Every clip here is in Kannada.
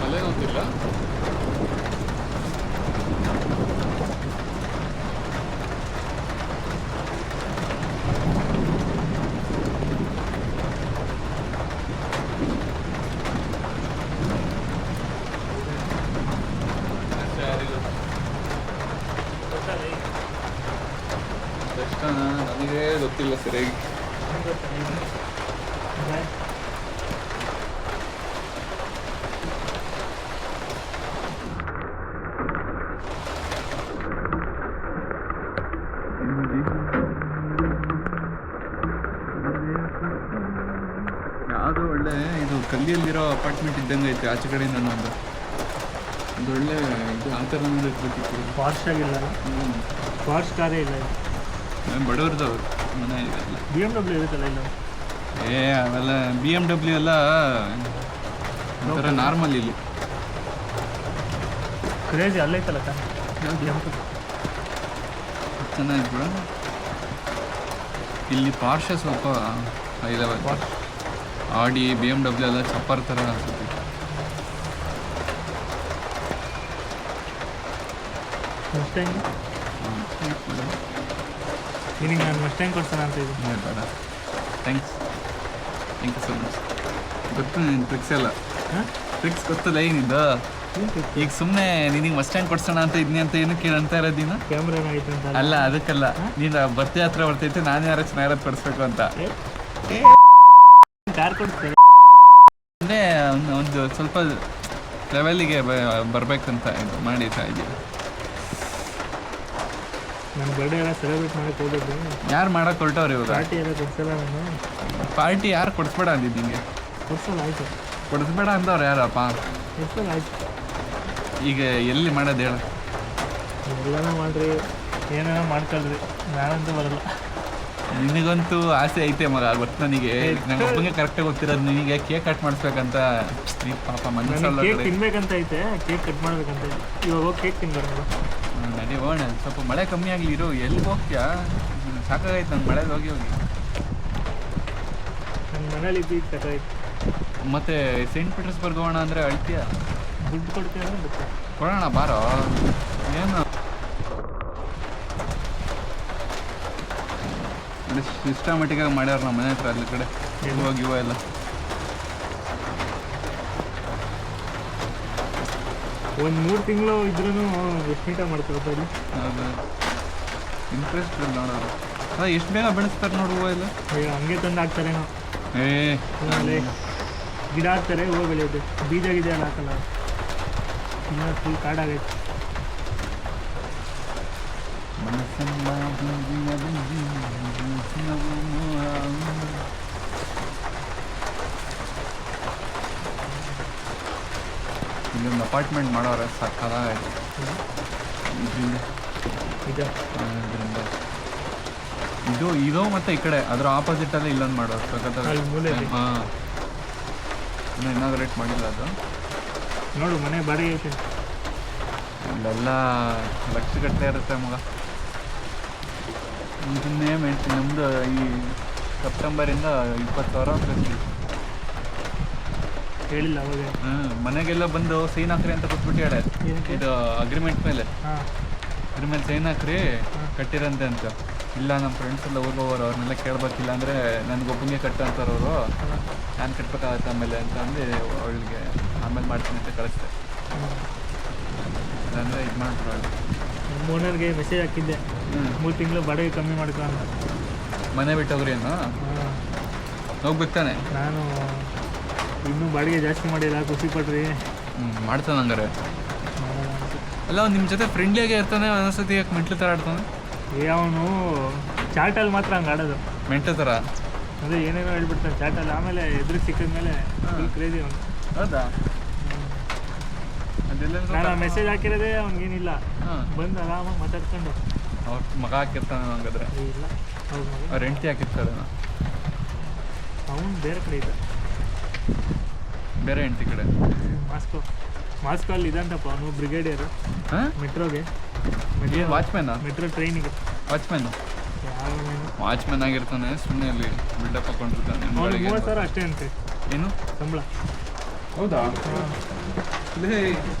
ಮಲ್ಲೇನೋತಿಲ್ಲ. ನನಗೆ ಗೊತ್ತಿಲ್ಲ ಸರಿಯಾಗಿ. ಯಾವುದು ಒಳ್ಳೆ ಇದು ಕಲ್ಲಿಯಲ್ಲಿರೋ ಅಪಾರ್ಟ್ಮೆಂಟ್ ಇದ್ದಂಗೆ ಐತೆ ಆಚೆ ಕಡೆಯಿಂದ ಒಂದು ಒಳ್ಳೆ ಇದು ಆ ಥರ ಇರ್ಬೇಕಿತ್ತು. ಫಾಸ್ಟ್ ಆಗಿಲ್ಲ, ಫಾಸ್ಟ್ ಕಾರೇ ಇಲ್ಲ. ಬಡವ್ರದವ್ರು ಮನೆ ಇದೆಲ್ಲ. BMW ಇರುತ್ತಲ್ಲ ಇಲ್ಲ? ಅವೆಲ್ಲ BMW ಎಲ್ಲ ಒಂಥರ ನಾರ್ಮಲ್. ಇಲ್ಲಿ ಕ್ರೇಜಿ ಅಲ್ಲೈತಲ್ಲ ಚೆನ್ನಾಗಿ ಬಿಡ. ಇಲ್ಲಿ ಪಾರ್ಷ ಸ್ವಲ್ಪ ಹೈ ಲೆವೆಲ್. ಆಡಿ BMW ಎಲ್ಲ ಚಪ್ಪರ್ ಥರ ಅನ್ಸುತ್ತೆ. ನಿನಗೆ ನಾನು ಮಸ್ಟ್ಯಾಂಗ್ ಕೊಡ್ಸೋಣ ಅಂತ ಇದ್ದೀನಿ. ಬೇಡ, ಥ್ಯಾಂಕ್ಸ್ ಯು ಸೊ ಮಚ್. ಗೊತ್ತು ನೀನು ಟ್ರಿಕ್ಸ್ ಎಲ್ಲ. ಟ್ರಿಕ್ಸ್ ಗೊತ್ತಲ್ಲ ಏನಿದ್ದು. ಈಗ ಸುಮ್ಮನೆ ನಿನಗೆ ಮಸ್ಟ್ಯಾಂಗ್ ಕೊಡ್ಸೋಣ ಅಂತ ಇದನ್ನೇ ಅಂತ ಏನು ಕೇಳಂತ ಇರೋದು ನೀನು? ಕ್ಯಾಮ್ರಾ ಏನಾಗಿತ್ತು ಅಂತ ಅಲ್ಲ, ಅದಕ್ಕಲ್ಲ. ನೀನು ಬರ್ತೆ ಹತ್ರ ಬರ್ತೈತೆ, ನಾನು ಯಾರು ಚೆನ್ನಾಗಿರೋದು ಕೊಡಿಸ್ಬೇಕು ಅಂತ. ಕಾರ್ ಕೊಡಿಸ್ತಾರೆ ಅಂದರೆ ಒಂದು ಸ್ವಲ್ಪ ಲೆವೆಲ್ಲಿಗೆ ಬರಬೇಕಂತ ಇದು ಮಾಡಿತಾ ಇದ್ದೀವಿ. ನನ್ನ ಬರ್ಡೇ ಎಲ್ಲ ಸೆಲೆಬ್ರೇಟ್ ಮಾಡಕ್ಕೆ ಹೋಗಿದ್ದೆ. ಯಾರು ಮಾಡಕ್ಕೆ ಹೊರಟವ್ರು ಇವಾಗ? ಪಾರ್ಟಿ ಎಲ್ಲ ಕೊಡ್ಸಲ್ಲ ನಾನು. ಪಾರ್ಟಿ ಯಾರು ಕೊಡಿಸ್ಬೇಡ ಅಂದಿದ್ದು ನಿಂಗೆ? ಕೊಡ್ಸಲ್ಲ, ಆಯಿತು. ಕೊಡಿಸ್ಬೇಡ ಅಂದವ್ರು ಯಾರಪ್ಪ? ಕೊಡ್ಸಲ್ಲ, ಆಯಿತು. ಈಗ ಎಲ್ಲಿ ಮಾಡೋದು ಹೇಳ? ಎಲ್ಲನೂ ಮಾಡಿರಿ, ಏನೇನೋ ಮಾಡ್ಕೊಳ್ರಿ, ನಾನಂತೂ ಬರಲ್ಲ. ನಿನಗಂತೂ ಆಸೆ ಐತೆ ಮಗ, ಗೊತ್ತು ನನಗೆ. ನಂಗೆ ಒಬ್ಬಂಗೆ ಕರೆಕ್ಟಾಗಿ ಗೊತ್ತಿರೋದು ನಿನಗೆ ಕೇಕ್ ಕಟ್ ಮಾಡಿಸ್ಬೇಕಂತ. ಈ ಪಾಪ ಮನಸ್ಸಲ್ಲ. ಕೇಕ್ ತಿನ್ಬೇಕಂತ ಐತೆ, ಕೇಕ್ ಕಟ್ ಮಾಡ್ಬೇಕಂತ ಐತೆ. ಇವಾಗ ಹೋಗಿ ಕೇಕ್ ತಿನ್ಬಾರ್ದು. ನಡಿ ಹೋಣ, ಸ್ವಲ್ಪ ಮಳೆ ಕಮ್ಮಿ ಆಗಲಿ. ಇರು, ಎಲ್ಲಿಗೆ ಹೋಗ್ತೀಯಾ? ಸಾಕಾಗೈತೆ ನನ್ನ ಮಳೆಗೆ ಹೋಗಿ ಹೋಗಿ. ನನ್ನ ಮನೇಲಿ ಇದ್ದು ಸಾಕಾಯ್ತು. ಮತ್ತೆ ಸೇಂಟ್ ಪೀಟರ್ಸ್ಬರ್ಗ್ ಹೋಗೋಣ ಅಂದರೆ ಅಳ್ತೀಯ? ದುಡ್ಡು ಕೊಡ್ತೀಯ ಅಂದ್ರೆ ಕೊಡೋಣ ಬಾರೋ. ಏನು ಸಿಸ್ಟಮೆಟಿಕಾಗಿ ಮಾಡ್ಯಾರ ನಮ್ಮ ಮನೆ ಹತ್ರ ಅಲ್ಲಿ ಕಡೆ ಇವ ಎಲ್ಲ. ಒಂದು 3 ತಿಂಗಳು ಇದ್ರೂ ಎಷ್ಟು ನೀಟಾಗಿ ಮಾಡ್ತಾರಪ್ಪ ಇಲ್ಲಿ. ಹೌದು, ಇಂಟ್ರೆಸ್ಟ್ ಇಲ್ಲ ನೋಡೋರು. ಅದ ಎಷ್ಟು ಬೇಗ ಬೆಳೆಸ್ತಾರೆ ನೋಡು ಹೂವು ಎಲ್ಲ. ಹಂಗೆ ತಂದು ಹಾಕ್ತಾರೇನೋ. ಆಮೇಲೆ ಗಿಡ ಹಾಕ್ತಾರೆ, ಹೂವು ಬೆಳೆಯುತ್ತೆ. ಬೀಜ ಗಿಡ ಎಲ್ಲ ಹಾಕಲ್ಲ. ಇನ್ನೂ ಫುಲ್ ಕಾಡಾಗೈತೆ. ಇಲ್ಲೊಂದು ಅಪಾರ್ಟ್ಮೆಂಟ್ ಮಾಡೋರೆ ಸಕ್ಕದಾಗೈತೆ. ಇದರಿಂದ ಇದು ಮತ್ತೆ ಈ ಕಡೆ ಅದರ ಆಪೋಸಿಟಲ್ಲಿ ಇಲ್ಲೊಂದು ಮಾಡೋರು ಸಕ್ಕತ್ತಾಗಿ. ಹಾಂ, ಇನ್ನೂ ಇನಾಗ್ರೇಟ್ ಮಾಡಿಲ್ಲ ಅದು. ನೋಡು ಮನೆ ಬಾಡಿಗೆ ಐತೆ. ಇಲ್ಲೆಲ್ಲ ಲಕ್ಷಗಟ್ಟಲೆ ಇರುತ್ತೆ ಮಗ. ಇದನ್ನೇ ನಮ್ಮದು ಈ ಸೆಪ್ಟೆಂಬರಿಂದ 20,000 ಪ್ಲಸ್. ಹೇಳಿಲ್ಲ ಅವಾಗ. ಮನೆಗೆಲ್ಲ ಬಂದು ಸೈನ್ ಹಾಕ್ರಿ ಅಂತ ಕೊಟ್ಬಿಟ್ಟು ಹೇಳ. ಇದು ಅಗ್ರಿಮೆಂಟ್ ಮೇಲೆ ಸೈನ್ ಹಾಕ್ರಿ ಕಟ್ಟಿರಂತೆ ಅಂತ. ಇಲ್ಲ ನಮ್ಮ ಫ್ರೆಂಡ್ಸ್ ಎಲ್ಲ ಊರಿಗೆ ಹೋಗೋರು, ಅವ್ರನ್ನೆಲ್ಲ ಕೇಳ್ಬೇಕಿಲ್ಲ ಅಂದರೆ ನನಗೊಬ್ಬನಿಗೆ ಕಟ್ಟು ಅಂತಾರೆ ಅವರು. ನಾನು ಕಟ್ಬೇಕಾಗತ್ತೆ ಆಮೇಲೆ ಅಂತ ಅಂದು ಅವಳಿಗೆ ಆಮೇಲೆ ಮಾಡ್ತೀನಿ ಅಂತ ಕಳಿಸ್ದೆ. ಇಲ್ಲಾಂದರೆ ಇದು ಮಾಡ್ತಾರೆ. ನಮ್ಮ ಓನರ್ಗೆ ಮೆಸೇಜ್ ಹಾಕಿದ್ದೆ, 3 ತಿಂಗಳು ಬಾಡಿಗೆ ಕಮ್ಮಿ ಮಾಡ್ಕೊ ಅಂತ. ಮನೆ ಬಿಟ್ಟೋಗ್ರಿ ಏನು ಹೋಗ್ಬೇಕು ತಾನೆ. ನಾನು ಇನ್ನೂ ಬಾಡಿಗೆ ಜಾಸ್ತಿ ಮಾಡಿಲ್ಲ, ಖುಷಿ ಪಡ್ರಿ. ಮಾಡ್ತಾನೆ ಹಂಗಾರೆ. ಅಲ್ಲ ಅವ್ನು ನಿಮ್ಮ ಜೊತೆ ಫ್ರೆಂಡ್ಲಿಯಾಗೇ ಇರ್ತಾನೆ, ಒಂದೊಂದ್ಸತಿ ಯಾಕೆ ಮೆಂಟ್ಲು ಥರ ಆಡ್ತಾನೆ? ಅವನು ಚಾಟಲ್ಲಿ ಮಾತ್ರ ಹಂಗೆ ಆಡೋದು, ಮೆಂಟ್ಲು ಥರ. ಅದೇ ಏನೇನೋ ಹೇಳ್ಬಿಡ್ತಾನೆ ಚಾಟಲ್ಲಿ. ಆಮೇಲೆ ಎದುರಿಗೆ ಸಿಕ್ಕಿದ್ಮೇಲೆ ಫುಲ್ ಕ್ರೇಜಿ ಅವನು. ಹೌದಾ? ನಾನು ಮೆಸೇಜ್ ಹಾಕಿರೋದೇ ಅವ್ನಿಗೇನಿಲ್ಲ, ಬಂದು ಆರಾಮಾಗಿ ಮಾತಾಡ್ಕೊಂಡು. ಅವ್ರ ಮಗ ಹಾಕಿರ್ತಾನೆ ಹಂಗಾದ್ರೆ? ಇಲ್ಲ, ಹೌದು, ಅವ್ರ ಹೆಂಡತಿ ಹಾಕಿರ್ತಾರೆ. ಅವನು ಬೇರೆ ಕಡೆ ಇದ್ದ, ಬೇರೆ ಹೆಂಡತಿ ಕಡೆ. ಮಾಸ್ಕೋ ಅಲ್ಲಿ ಇದಂತಪ್ಪ ಅವನು ಬ್ರಿಗೇಡಿಯರು. ಮೆಟ್ರೋಗೆ ವಾಚ್ಮ್ಯಾನಾ? ಮೆಟ್ರೋ ಟ್ರೈನಿಗೆ ವಾಚ್ಮ್ಯಾನ್. ವಾಚ್ಮ್ಯಾನ್ ಆಗಿರ್ತಾನೆ, ಸುಮ್ಮನೆ ಅಲ್ಲಿ ಬಿಲ್ಡಪ್ ಹಾಕೊಂಡಿರ್ತಾನೆ. 30,000 ಅಷ್ಟೇ ಅಂತೆ. ಏನು ಸಂಬಳ. ಹೌದಾ? ಇಲ್ಲೇ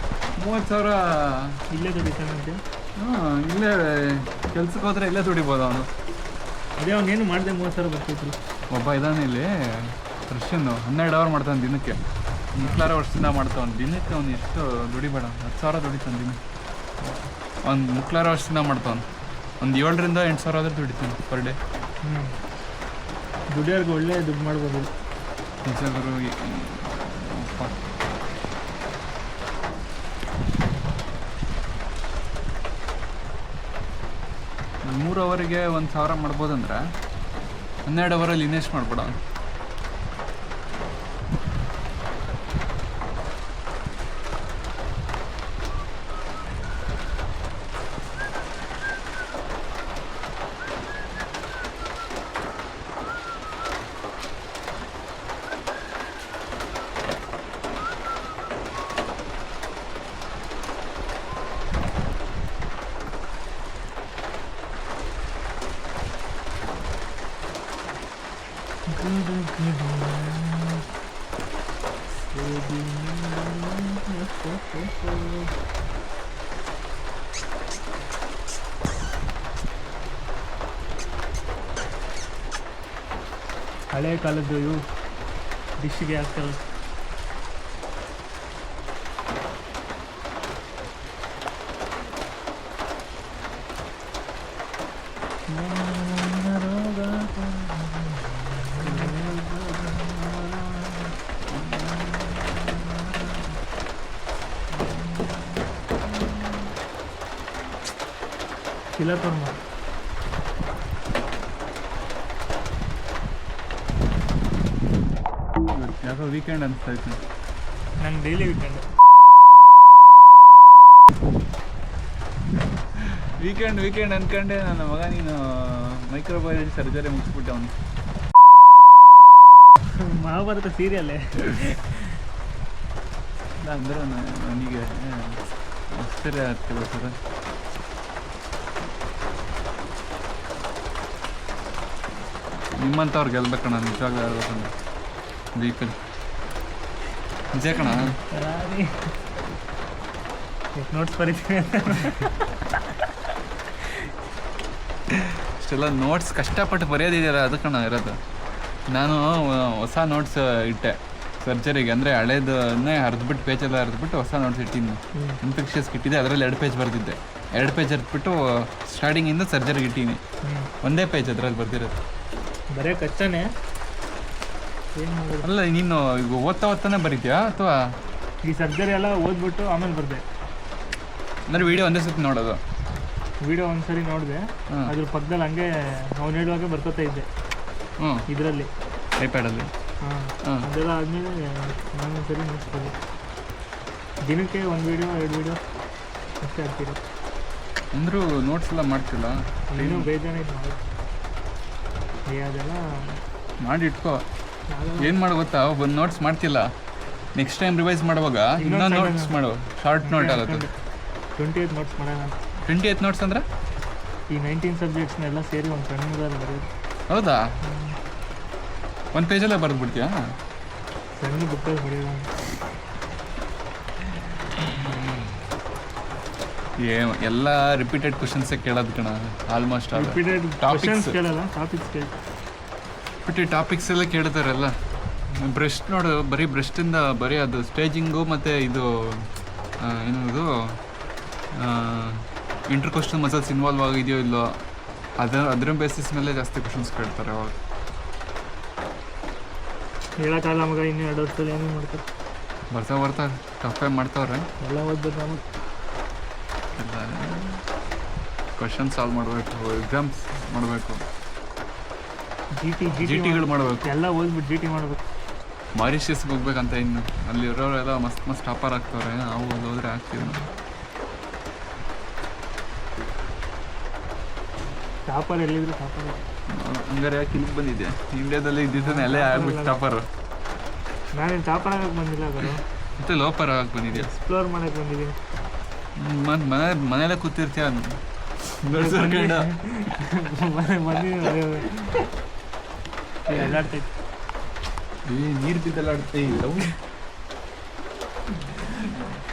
30,000 ಇಲ್ಲೇ ದುಡಿತಾನಂತೆ. ಹಾಂ, ಇಲ್ಲೇ ಕೆಲ್ಸಕ್ಕೆ ಹೋದ್ರೆ ಇಲ್ಲೇ ದುಡಿಬೋದು ಅವನು. ಅದೇ ಅವನೇನು ಮಾಡಿದೆ 30,000 ಬರ್ತಿದ್ರು. ಒಬ್ಬ ಇದ್ದಾನೆ ಇಲ್ಲಿ ರಷ್ಯನ್ನು, 12 ಅವರ್ ಮಾಡ್ತಾನೆ ದಿನಕ್ಕೆ. 30 ವರ್ಷದಿಂದ ಮಾಡ್ತಾನೆ ದಿನಕ್ಕೆ. ಅವ್ನು ಎಷ್ಟು ದುಡಿಬೇಡ, 10,000 ದುಡಿತಾನೆ ದಿನಕ್ಕೆ. ಅವ್ನು 30 ವರ್ಷದಿಂದ ಮಾಡ್ತಾನೆ. ಒಂದು 7ರಿಂದ 8,000 ಆದರೂ ದುಡಿತಾನೆ ಪರ್ ಡೇ. ದುಡಿಯೋರ್ಗೆ ಒಳ್ಳೆ ದುಡ್ಡು ಮಾಡ್ಬೋದು. ನಿಜರು 3 ಅವರಿಗೆ 1,000 ಮಾಡ್ಬೋದಂದ್ರೆ 12 ಅವರಲ್ಲಿ ಇನ್ವೆಸ್ಟ್ ಮಾಡ್ಬೇಡ. ಹಳೆ ಕಾಲದ್ದು ಇವು ಡಿಶ್ಗೆ ಹಾಕ್ತಾರೆ. ತಿಲಕರ್ಮ ಯಾಕೋ ವೀಕೆಂಡ್ ಅನಿಸ್ತಾ ಇತ್ತು ನಂಗೆ. ಡೈಲಿ ವೀಕೆಂಡ್ ಅಂದ್ಕೊಂಡೆ ನನ್ನ ಮಗ ನೀನು ಮೈಕ್ರೋಬಯಾಲಜಿ ಸರ್ಜರಿ ಮುಗಿಸ್ಬಿಟ್ಟೆ ಅವನು. ಮಹಾಭಾರತ ಸೀರಿಯಲ್ಲೇ ಅಂದ್ರೆ ನನಗೆ ಆಶ್ಚರ್ಯ ಆಗ್ತಿಲ್ಲ ಸರ್. ನಿಮ್ಮಂಥವ್ರು ಗೆಲ್ಬೇಕಣ್ಣ ನಿಜವಾಗ್ಲೂ ಹೇಳ್ಬೇಕಂದ್ರೆ ವೀಕಲ್ ನಿಜ ಕಣ. ನೋಟ್ಸ್ ಬರೀತೀನಿ. ಇಷ್ಟೆಲ್ಲ ನೋಟ್ಸ್ ಕಷ್ಟಪಟ್ಟು ಬರೆಯೋದಿದೆಯಲ್ಲ ಅದು ಕಣ ಇರೋದು. ನಾನು ಹೊಸ ನೋಟ್ಸ್ ಇಟ್ಟೆ ಸರ್ಜರಿಗೆ, ಅಂದರೆ ಹಳೇದನ್ನೇ ಹರಿದ್ಬಿಟ್ಟು ಪೇಜೆಲ್ಲ ಹರಿದ್ಬಿಟ್ಟು ಹೊಸ ನೋಟ್ಸ್ ಇಟ್ಟಿದ್ದೀನಿ. ಇನ್ಫೆಕ್ಷನ್ಸ್ಗೆ ಇಟ್ಟಿದ್ದೆ, ಅದರಲ್ಲಿ 2 ಪೇಜ್ ಬರೆದಿದ್ದೆ. 2 ಪೇಜ್ ಹರಿದ್ಬಿಟ್ಟು ಸ್ಟಾರ್ಟಿಂಗಿಂದ ಸರ್ಜರಿಗೆ ಇಟ್ಟೀನಿ. ಒಂದೇ ಪೇಜ್ ಅದರಲ್ಲಿ ಬರ್ದಿರೋದು. ಬರೀ ಕಷ್ಟನೇ. ಏನು ಮಾಡೋದು? ಅಲ್ಲ ನೀನು ಈಗ ಓದ್ತಾನೆ ಬರೀತೀಯಾ ಅಥವಾ ಈ ಸರ್ಜರಿ ಎಲ್ಲ ಓದ್ಬಿಟ್ಟು ಆಮೇಲೆ ಬರ್ದೆ. ಅಂದರೆ ವೀಡಿಯೋ ಒಂದೇ ಸತಿ ನೋಡೋದು? ವಿಡಿಯೋ ಒಂದ್ಸರಿ ನೋಡಿದೆ, ಅದ್ರ ಪಕ್ಕದಲ್ಲಿ ಹಂಗೆ ಅವ್ನು ಹೇಳುವಾಗ ಬರ್ಕೋತಾ ಇದ್ದೆ ಇದರಲ್ಲಿ ಐಪ್ಯಾಡಲ್ಲಿ. ಅದೆಲ್ಲ ಆದಮೇಲೆ ನಾನು ಒಂದ್ಸರಿ ನೋಡ್ಸ್ಬೋದು. ದಿನಕ್ಕೆ 1 ವೀಡಿಯೋ 2 ವೀಡಿಯೋ ಅಷ್ಟೇ ಆಗ್ತಿರೋ. ಅಂದರೂ ನೋಟ್ಸ್ ಎಲ್ಲ ಮಾಡ್ತಿಲ್ಲ? ಇನ್ನೂ ಬೇಜಾನೆ ಇದು ಮಾಡಿ ಅದೆಲ್ಲ ಮಾಡಿ ಇಟ್ಕೋ. ಏನು ಮಾಡೋ ಗೊತ್ತಾ, ಒಂದು ನೋಟ್ಸ್ ಮಾಡ್ತಿಲ್ಲ, ನೆಕ್ಸ್ಟ್ ಟೈಮ್ ರಿವೈಸ್ ಮಾಡುವಾಗ ಇನ್ನೊಂದು ನೋಟ್ಸ್ ಮಾಡು, ಶಾರ್ಟ್ ನೋಟ್ ಆಗುತ್ತೆ. 28 ನೋಟ್ಸ್ ಮಾಡೋಣ. 28 ನೋಟ್ಸ್ ಅಂದರೆ ಈ 19 ಸಬ್ಜೆಕ್ಟ್ಸ್ನೆಲ್ಲ ಸೇರಿ ಒಂದು ಸಣ್ಣದಾಗಿ ಬರೆಯೋದು. ಹೌದಾ? ಒಂದು ಪೇಜಲ್ಲೇ ಬರೆದ್ಬಿಡ್ತೀಯಾ? ಸಣ್ಣ ಬುಕ್ಕಲ್ಲಿ ಬರೆಯೋದು. ಎಲ್ಲ ರಿಪೀಟೆಡ್ ಕ್ವಶನ್ಸೇ ಕೇಳೋದು ಕಣ ಆಲ್ಮೋಸ್ಟ್. ರಿಪೀಟೆಡ್ ಕ್ವಶನ್ಸ್ ಕೇಳಲ್ಲ, ಟಾಪಿಕ್ಸ್ ಟಾಪಿಕ್ಸ್ ಎಲ್ಲ ಕೇಳ್ತಾರಲ್ಲ. ಬ್ರೆಸ್ಟ್ ನೋಡು, ಬರೀ ಬ್ರೆಸ್ಟಿಂದ ಬರೀ ಅದು ಸ್ಟೇಜಿಂಗು ಮತ್ತು ಇದು ಏನದು ಇಂಟರ್ಕೋಸ್ಟಲ್ ಮಸಲ್ಸ್ ಇನ್ವಾಲ್ವ್ ಆಗಿದೆಯೋ ಇಲ್ಲೋ ಅದರ ಬೇಸಿಸ್ ಮೇಲೆ ಜಾಸ್ತಿ ಕ್ವಶನ್ಸ್ ಕೇಳ್ತಾರೆ ಅವಾಗ. ಹೇಳೋಕ್ಕಾಗಲ್ಲ ಮಗ, ಇನ್ನೂ 2 ವರ್ಷದಲ್ಲಿ ಏನೂ ಮಾಡ್ತಾರೆ. ಬರ್ತಾ ಟಫೇ ಮಾಡ್ತಾವ್ರೆ. ಎಲ್ಲ ಓದ್ಬೇಕು ನಮಗೆ. ಎಲ್ಲ ಕ್ವಶನ್ ಸಾಲ್ವ್ ಮಾಡಬೇಕು, ಎಕ್ಸಾಮ್ಸ್ ಮಾಡಬೇಕು, ಜಿ ಟಿಗಳು ಮಾಡಬೇಕು. ಎಲ್ಲ ಓದ್ಬಿಟ್ಟು ಜಿ ಟಿ ಮಾಡಬೇಕು. ಮಾರಿಷಿಯಸ್ಗೆ ಹೋಗ್ಬೇಕಂತ ಇನ್ನು ಅಲ್ಲಿ ಇರೋರೆಲ್ಲ ಮಸ್ತ್ ಟಾಪರ್ ಆಗ್ತವ್ರೆ. ನಾವು ಅಲ್ಲಿ ಹೋದ್ರೆ ಆಗ್ತೀವಿ. ಟಾಪರ್ ಎಲ್ಲಿದ್ರು ಟಾಪರ್. ಹಂಗಾರೆ ಯಾಕೆ ಇಲ್ಲಿಗೆ ಬಂದಿದ್ದೆ? ಇಂಡಿಯಾದಲ್ಲಿ ಇದ್ದಿದ್ದಾನೆ ಅಲ್ಲೇ ಆಗ್ಬಿಟ್ಟು ಟಾಪರು. ನಾನೇನು ಟಾಪರ್ ಆಗಕ್ಕೆ ಬಂದಿಲ್ಲ ಗುರು, ಮತ್ತೆ ಲೋಪರ್ ಆಗಕ್ಕೆ ಬಂದಿದ್ದೆ, ಎಕ್ಸ್ಪ್ಲೋರ್ ಮಾಡಕ್ಕೆ ಬಂದಿದ್ದೀನಿ. ಮನೆಯಲ್ಲೇ ಕೂತಿರ್ತೀಯ ಬಂದಿದ್ದೀನಿ. ಎಲ್ಲಾಡ್ತೈತಿ. ನೀರು ಬಿದ್ದಲ್ಲ ಆಡುತ್ತೆ ಇಲ್ಲ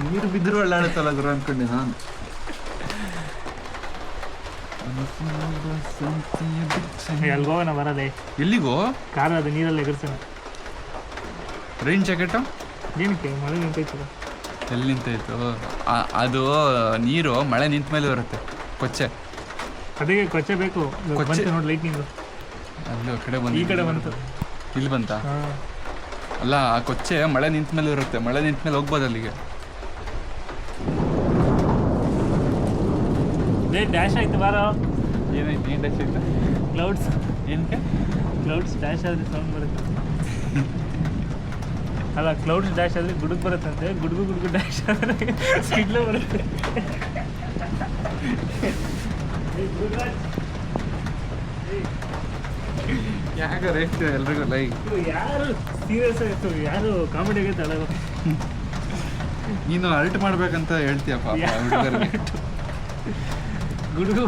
ನೀರು ಬಿದ್ದರೂ ಅಳ್ಳಾಡುತ್ತಲ್ಲ ಗುರು ಅನ್ಕೊಂಡೆ ನಾನು. ಎಲ್ಗೋನ ಬರದೆ ಎಲ್ಲಿಗೋ ಕಾರ ಅದು ನೀರಲ್ಲಿ ಎಗರ್ಸೋಣ. ರೈನ್ ಜಾಕೆಟು ಏನಕ್ಕೆ ಮಳೆ ನಿಂತೈತಲ್ಲ. ಎಲ್ಲಿ ನಿಂತಾಯ್ತು? ಅದು ನೀರು ಮಳೆ ನಿಂತ ಮೇಲೆ ಬರುತ್ತೆ ಕೊಚ್ಚೆ. ಅದಕ್ಕೆ ಕೊಚ್ಚೆ ಬೇಕು. ಕೊಚ್ಚೆ ನೋಡಿ ಲೈಟ್ನಿಂಗು ಅಲ್ಲಿ ಕಡೆ ಬಂದು ಈ ಕಡೆ ಬಂತು. ಇಲ್ಲಿ ಬಂತ? ಅಲ್ಲ ಆ ಕೊಚ್ಚೆ ಮಳೆ ನಿಂತ ಮೇಲೆ ಇರುತ್ತೆ. ಮಳೆ ನಿಂತ ಮೇಲೆ ಹೋಗ್ಬೋದು ಅಲ್ಲಿಗೆ. ಡ್ಯಾಶ್ ಆಯ್ತು ಬಾರೋ. ಏನಾಯ್ತು? ಏನು ಡ್ಯಾಶ್ ಆಯ್ತಾ? ಕ್ಲೌಡ್ಸ್. ಏನಕ್ಕೆ ಕ್ಲೌಡ್ಸ್ ಡ್ಯಾಶ್ ಆದರೆ ಸೌಂಡ್ ಬರುತ್ತೆ. ಅಲ್ಲ ಕ್ಲೌಡ್ಸ್ ಡ್ಯಾಶ್ ಆದರೆ ಗುಡುಗು ಬರುತ್ತಂತೆ. ಗುಡುಗು ಡ್ಯಾಶ್ ಆದರೆ ಸಿಡ್ಲು ಬರುತ್ತೆ. ಯಾಕೆ ಎಲ್ರಿಗೂ ಲೈಕ್ ಯಾರು ಸೀರಿಯಸ್ ಆಯಿತು, ಯಾರು ಕಾಮಿಡಿ ಆಗೈತೆ ಅಲ್ಲ. ನೀನು ಅಲ್ಟ್ ಮಾಡ್ಬೇಕಂತ ಹೇಳ್ತೀಯಪ್ಪ ಹುಡುಗರಿಗೆ. ಗುಡುಗು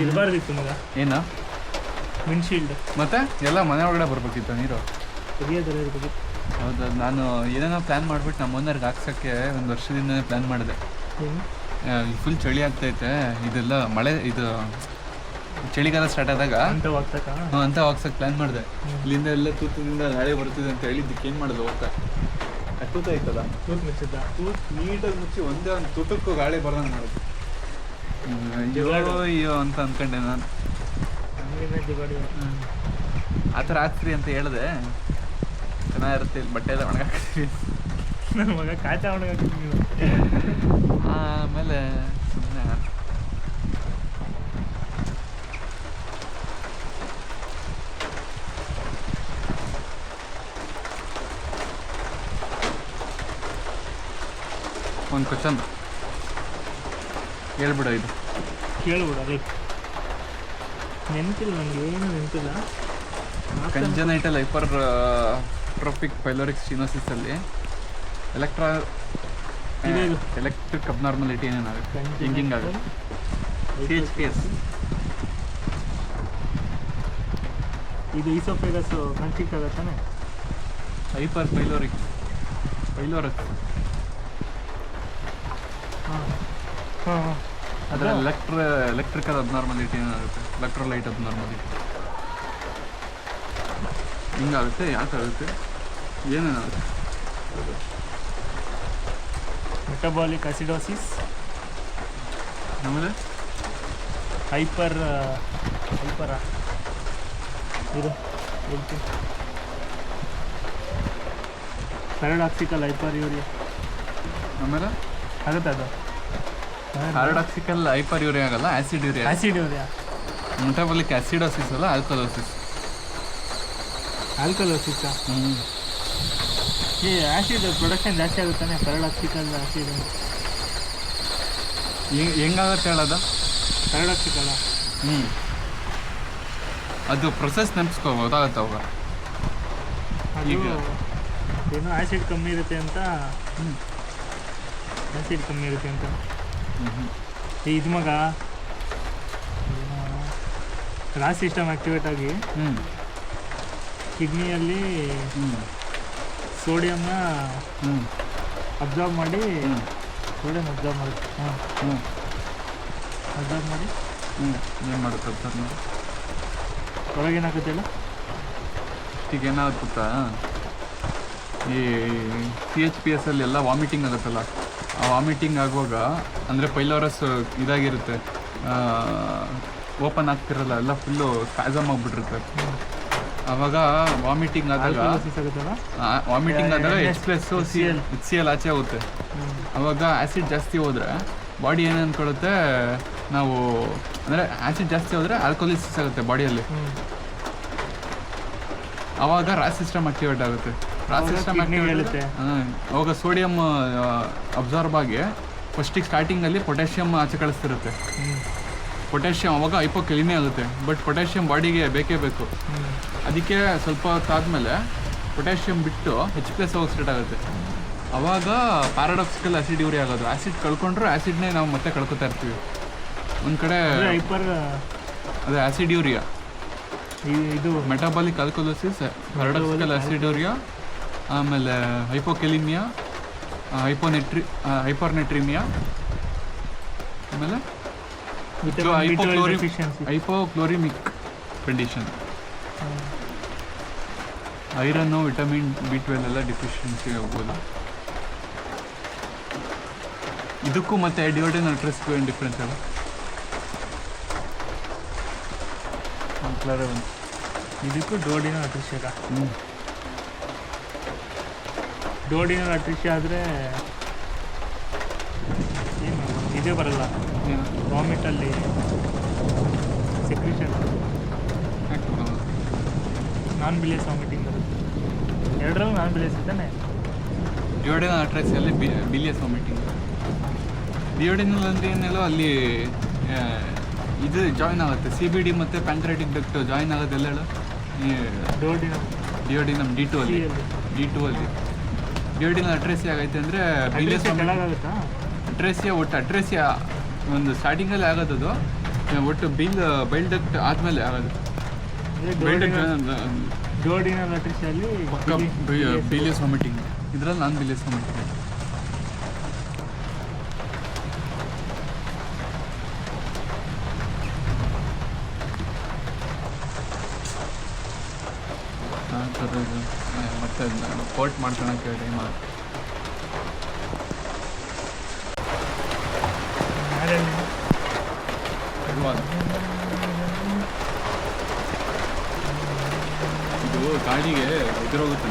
ಇರಬಾರ್ದಿತ್ತು ಮಗ. ಏನು ವಿಂಡ್ಶೀಲ್ಡ್ ಮತ್ತೆ ಎಲ್ಲ ಮನೆ ಒಳಗಡೆ ಬರ್ಬೇಕಿತ್ತು ನೀರು. ತೆಗಿಯೋದರ ಇರ್ಬೇಕು. ಹೌದು, ನಾನು ಏನೇನೋ ಪ್ಲ್ಯಾನ್ ಮಾಡಿಬಿಟ್ಟು ನಮ್ಮ ಓನರ್ಗೆ ಹಾಕ್ಸೋಕ್ಕೆ ಒಂದು ವರ್ಷದಿಂದನೇ ಪ್ಲ್ಯಾನ್ ಮಾಡಿದೆ. ಫುಲ್ ಚಳಿ ಆಗ್ತೈತೆ, ಇದೆಲ್ಲ ಮಳೆ ಇದು ಚಳಿಗಾಲ ಸ್ಟಾರ್ಟ್ ಆದಾಗ ಅಂತ ಹಾಕ್ಸಕ್ಕೆ ಪ್ಲ್ಯಾನ್ ಮಾಡಿದೆ. ಇಲ್ಲಿಂದ ಎಲ್ಲ ತೂತದಿಂದ ಗಾಳಿ ಬರ್ತಿದೆ ಅಂತ ಹೇಳಿದ್ದಕ್ಕೆ ಏನು ಮಾಡೋದು ಹೋಗ್ತಾ ತೂತ ಐತಲ್ಲ, ತೂತ್ ಮುಚ್ಚಿದ್ದ. ತೂತ್ ನೀಟಾಗಿ ಮುಚ್ಚಿ ಒಂದೇ ಒಂದು ತೂತಕ್ಕೂ ಗಾಳಿ ಬರ್ದಂಗೆ ಮಾಡೋದು. ಅಯ್ಯೋ ಅಂತ ಅಂದ್ಕೊಂಡೆ ನಾನು. ಆ ಥರ ಹಾಕ್ಸ್ರಿ ಅಂತ ಹೇಳಿದೆ. ಚೆನ್ನಾಗಿರುತ್ತೆ, ಇಲ್ಲಿ ಬಟ್ಟೆ ಎಲ್ಲ ಒಣಗಾಕ್ತೀವಿ. ನನ್ನ ಮಗ ಕಾಚಾ ಒಣಗಾಕ್ತೀವಿ. ಆಮೇಲೆ ಸುಮ್ಮನೆ ಒಂದು ಕ್ವಶನ್ ಹೇಳ್ಬಿಡ. ಇದು ಕೇಳ್ಬಿಡ. ಅದೇ ನೆನಪಿಲ್ಲ ನನಗೆ, ಏನು ನೆನಪಿಲ್ಲ. ಕಂಜನೈಟಲ್ ಹೈಪರ್ ಟ್ರೋಪಿಕ್ ಪೈಲೋರಿಕ್ ಸ್ಟೀನೋಸಿಸ್ ಅಲ್ಲಿ ಎಲೆಕ್ಟ್ರಿಕ್ ಅಬ್ನಾರ್ಮಲಿಟಿ ಏನೇನಾಗುತ್ತೆ, ಹಿಂಗಿಂಗ್ ಆಗುತ್ತೆ. ಇದು ಈಸೋಫೇಗಸ್ ಕನ್ಫ್ಲಿಕ್ಟ್ ಆಗುತ್ತಾನೆ. ಹೈಪರ್ ಪೈಲೋರಿಕ್ ಹಾಂ ಅದರ ಎಲೆಕ್ಟ್ರಿಕಲ್ ಅಬ್ನಾರ್ಮಲಿಟಿ ಏನಾಗುತ್ತೆ, ಎಲೆಕ್ಟ್ರೋಲೈಟ್ ಅಬ್ನಾರ್ಮಲಿಟಿ ಹಿಂಗಾಗುತ್ತೆ. ಯಾಕಾಗುತ್ತೆ, ಏನೇನಾಗುತ್ತೆ? ಮೆಟಬಾಲಿಕ್ ಅಸಿಡೋಸಿಸ್, ಆಮೇಲೆ ಹೈಪರಾ ಇದು ಪ್ಯಾರಾಡಾಕ್ಸಿಕಲ್ ಹೈಪರ್ ಯೂರಿಯಾ. ಆಮೇಲೆ ಆಗುತ್ತೆ ಅದು. ಪ್ಯಾರಾಡಾಕ್ಸಿಕಲ್ ಹೈಪರ್ ಯೂರಿಯಾ ಆಗಲ್ಲ, ಆ್ಯಸಿಡ್ ಯೂರಿಯಾ. ಮೆಟಬಾಲಿಕ್ ಆಸಿಡೋಸಿಸ್ ಅಲ್ಲ, ಆಲ್ಕಲೋಸಿಸ್. ಈ ಆ್ಯಸಿಡ್ ಪ್ರೊಡಕ್ಷನ್ ಜಾಸ್ತಿ ಆಗುತ್ತಾನೆ ಪ್ಯಾರಾಡಾಕ್ಸಿಕಲ್ ಆ್ಯಸಿಡ್. ಹೆಂಗಾಗುತ್ತೆ ಹೇಳೋದು? ಪ್ಯಾರಾಡಾಕ್ಸಿಕಲ್ ಅದು ಪ್ರೊಸೆಸ್ ನೆನ್ಸ್ಕೋ, ಗೊತ್ತಾಗುತ್ತೆ ಅವಾಗ. ಈಗ ಏನೋ ಆ್ಯಸಿಡ್ ಕಮ್ಮಿ ಇರುತ್ತೆ ಅಂತ. ಇದು ಮಗ ರಾಸ್ ಸಿಸ್ಟಮ್ ಆ್ಯಕ್ಟಿವೇಟ್ ಆಗಿ ಕಿಡ್ನಿಯಲ್ಲಿ ಸೋಡಿಯಂನ ಅಬ್ಸಾರ್ಬ್ ಮಾಡಿ ಅಬ್ಸಾರ್ಬ್ ಮಾಡಿ ಏನು ಮಾಡುತ್ತೆ ಹೊರಗೇನಾಗುತ್ತಿಲ್ಲ. ಈಗ ಏನಾಗುತ್ತಾ, ಈ CHPS ಅಲ್ಲಿ ಎಲ್ಲ ವಾಮಿಟಿಂಗ್ ಆಗುತ್ತಲ್ಲ, ಆ ವಾಮಿಟಿಂಗ್ ಆಗುವಾಗ ಅಂದರೆ ಪೈಲೋರಸ್ ಇದಾಗಿರುತ್ತೆ, ಓಪನ್ ಆಗ್ತಿರಲ್ಲ, ಎಲ್ಲ ಫುಲ್ಲು ಸ್ಪ್ಯಾಸಮ್ ಆಗಿಬಿಟ್ಟಿರುತ್ತೆ. ಆವಾಗ ವಾಮಿಟಿಂಗ್ ಆದಾಗ HCl ಆಚೆ ಹೋಗುತ್ತೆ. ಆವಾಗ ಆ್ಯಸಿಡ್ ಜಾಸ್ತಿ ಹೋದರೆ ಬಾಡಿ ಏನು ಅಂದ್ಕೊಳ್ಳುತ್ತೆ, ನಾವು ಅಂದರೆ ಆ್ಯಸಿಡ್ ಜಾಸ್ತಿ ಹೋದರೆ ಆಲ್ಕೋಲಿಸಿಸ್ ಆಗುತ್ತೆ ಬಾಡಿಯಲ್ಲಿ. ಆವಾಗ ರಾಸ್ ಸಿಸ್ಟಮ್ ಆಕ್ಟಿವೇಟ್ ಆಗುತ್ತೆ. ಅವಾಗ ಸೋಡಿಯಂ ಅಬ್ಸಾರ್ಬ್ ಆಗಿ ಫಸ್ಟಿಗೆ ಸ್ಟಾರ್ಟಿಂಗಲ್ಲಿ ಪೊಟ್ಯಾಷಿಯಮ್ ಆಚೆ ಕಳಿಸ್ತಿರುತ್ತೆ. ಪೊಟ್ಯಾಷಿಯಮ್ ಅವಾಗ ಹೈಪೋ ಕಡಿಮೆ ಆಗುತ್ತೆ. ಬಟ್ ಪೊಟ್ಯಾಷಿಯಮ್ ಬಾಡಿಗೆ ಬೇಕೇ ಬೇಕು. ಅದಕ್ಕೆ ಸ್ವಲ್ಪ ಹೊತ್ತಾದಮೇಲೆ ಪೊಟ್ಯಾಷಿಯಮ್ ಬಿಟ್ಟು H+ ಹೋಗಿ ಸ್ಟಾರ್ಟ್ ಆಗುತ್ತೆ. ಅವಾಗ ಪ್ಯಾರಾಡಾಕ್ಸಿಕಲ್ ಆ್ಯಸಿಡ್ಯೂರಿಯಾ ಆಗೋದು. ಆ್ಯಸಿಡ್ ಕಳ್ಕೊಂಡ್ರೆ ಆ್ಯಸಿಡ್ನೇ ನಾವು ಮತ್ತೆ ಕಳ್ಕೊತಾ ಇರ್ತೀವಿ. ಒಂದು ಕಡೆ ಹೈಪರ್ ಅದೇ ಆ್ಯಸಿಡ್ಯೂರಿಯಾ, ಇದು ಮೆಟಾಬಾಲಿಕ್ ಆಲ್ಕಲೋಸಿಸ್, ಪ್ಯಾರಾಡಾಕ್ಸಿಕಲ್ ಆ್ಯಸಿಡ್ಯೂರಿಯಾ, ಆಮೇಲೆ ಹೈಪೋಕೆಲಿಮಿಯಾ, ಹೈಪರ್ನೆಟ್ರಿಮಿಯಾ, ಆಮೇಲೆ ಹೈಪೋಕ್ಲೋರಿಮಿಕ್ ಕಂಡೀಷನ್. ಐರನ್ನು, ವಿಟಮಿನ್ B12 ಎಲ್ಲ ಡಿಫಿಷಿಯನ್ಸಿ ಹೋಗ್ಬೋದು. ಇದಕ್ಕೂ ಮತ್ತು ಡಿಯೋಡಿನ್ ಅಟ್ರೆಸ್ಗೂ ಏನು ಡಿಫ್ರೆನ್ಸ್ ಅಲ್ಲ? ಇದಕ್ಕೂ ಡೋಡಿನಲ್ ಅಟ್ರಿಷಿಯಾ. ಡೋಡಿನಲ್ ಅಟ್ರಿಷಿಯಾ ಆದರೆ ಏನು ಇದೇ ಬರಲ್ಲ, ವಾಮಿಟಲ್ಲಿ ಸೆಕ್ರಿಷನ್, ನಾನ್ ಬಿಲಿಯಸ್ ವಾಮಿಟಿಂಗ್ ಬರುತ್ತೆ. ಎರಡರಲ್ಲೂ ನಾನ್ ಬಿಲಿಯಸ್ ಇದ್ದಾನೆ. ಡಿಯೋಡಿನಲ್ ಅಟ್ರೆಸಿಯಲ್ಲಿ ಬಿಲಿಯಸ್ ವಾಮಿಟಿಂಗ್. ಡಿಯೋಡಿನಲ್ ಅಂದರೆ ಏನೆಲ್ಲ ಅಲ್ಲಿ ಇದು ಜಾಯ್ನ್ ಆಗುತ್ತೆ, CBD ಮತ್ತು ಪ್ಯಾಂಕ್ರೆಟಿಕ್ ಡಕ್ಟ್ ಜಾಯ್ನ್ ಆಗೋದು ಎಲ್ಲ ಹೇಳು. ಡಿಯೋಡಿನಮ್ D2 ಅಲ್ಲಿ. ಡಿಯೋಡಿನಲ್ ಅಟ್ರೆಸಿಯಾ ಆಗೈತೆ ಅಂದರೆ ಬಿಲಿಯಸ್ ಅಟ್ರೆಸಿಯಾ. ಒಟ್ಟು ಅಟ್ರೆಸಿಯಾ ಒಂದು ಸ್ಟಾರ್ಟಿಂಗಲ್ಲಿ ಆಗೋದು, ಒಟ್ಟು ಬೈಲ್ ಡಕ್ಟ್ ಆದಮೇಲೆ ಆಗೋದು. ಡಿಯೋಡಿನಲ್ ಅಟ್ರಿಷಿಯಲ್ಲಿ ಬಿಲಿಯಸ್ ವಾಮಿಟಿಂಗ್, ಇದರಲ್ಲಿ ನಾನ್ ಬಿಲಿಯಸ್ ವಾಮಿಟಿಂಗ್. ಮತ್ತೆ ಕೋಟ್ ಮಾಡ್ಕೊಳಕ್ಕೆ ಟೈಮ್ ಆಗುತ್ತೆ. ಇದು ಗಾಡಿಗೆ ಎದುರೋಗುತ್ತೆ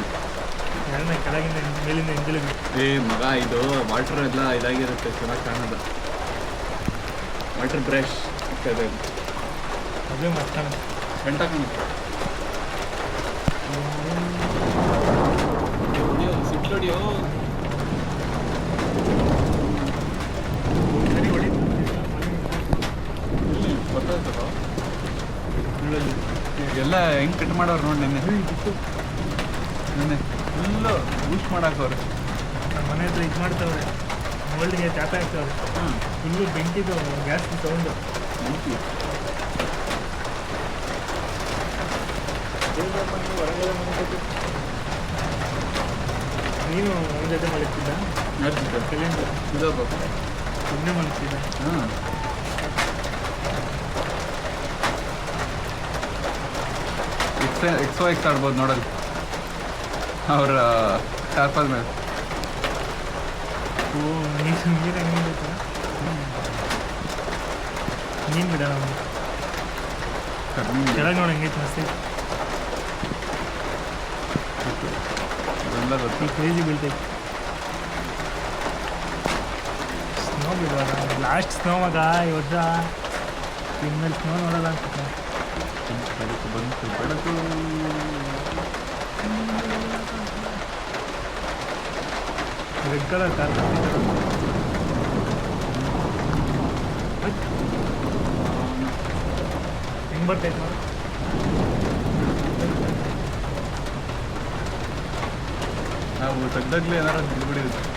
ಕೆಳಗಿಂದ ಮೇಲಿಂದ ಹಿಂದಿಲಿಗೆ. ಮಗ ಇದು ವಾಟರ್ ಎಲ್ಲ ಇದಾಗಿರುತ್ತೆ, ಚೆನ್ನಾಗಿ ಕಾಣೋದು. ವಾಟರ್ ಬ್ರಷ್ ಅದೇ ಮಸ್ತ್ ಗಂಟ ಕಾಣುತ್ತೆ. ಸಿಟ್ಲೋಡಿಯೋ ಗೊತ್ತಾಯ್ತಲ್ಲ ಎಲ್ಲ ಹೆಂಗೆ ಕಟ್ ಮಾಡೋರು ನೋಡಿ. ನೆನ್ನೆ ಫುಲ್ಲು ಬೂಸ್ಟ್ ಮಾಡಾಕವ್ರೆ. ನಮ್ಮ ಮನೆ ಹತ್ರ ಇದು ಮಾಡ್ತವ್ರೆ, ಮೋಲ್ಡ್ಗೆ ಚಾಪೆ ಹಾಕ್ತವ್ರೆ. ಫುಲ್ಲು ಬೆಂಕಿದು ಗ್ಯಾಸ್ ಸೌಂಡು. ನೀನು ಒಂದು ಜೊತೆ ಮಲಗ್ತಿದ್ದ ಸಿಲಿಂಡರ್ ಸುಮ್ಮನೆ ಮಲಗ್ತಿದ್ದ. ಹಾಂ, ಎಕ್ಸ್ ಆಡ್ಬೋದು ನೋಡಲ್ಲಿ ಅವ್ರ ಟಾರ್ಪಲ್ ಮೇಲೆ. ಓ ನೀರು ನೀರು ಬೇಕಾ? ನೀನು ಬಿಡ ಕೆಳಗೆ ನೋಡಿ ಹೆಂಗೈತೆ ಮಸ್ತಿ. ಎಲ್ಲ ಗೊತ್ತು. ಕ್ರೇಜಿ ಬೀಳ್ತೈತೆ. ಸ್ನೋ ಬಿಡುವಾಗ ಲಾಸ್ಟ್ ಸ್ನೋ ಮಗ ಈ ವರ್ಷ ಇನ್ಮೇಲೆ ಸ್ನೋ ನೋಡೋಲ್ಲ ಅನ್ಸುತ್ತೆ. ಬಂತು ಬೆಳಕು. ರೆಡ್ ಕಲರ್ ಕಾರ್ ಹೆಂಗೆ ಬರ್ತೈತೆ ನೋಡಿ. ನಾವು ತೆಗ್ದಾಗ್ಲೇ ಏನಾರು ಬಿಡ್ಬಿಡಿದ್ವಿ.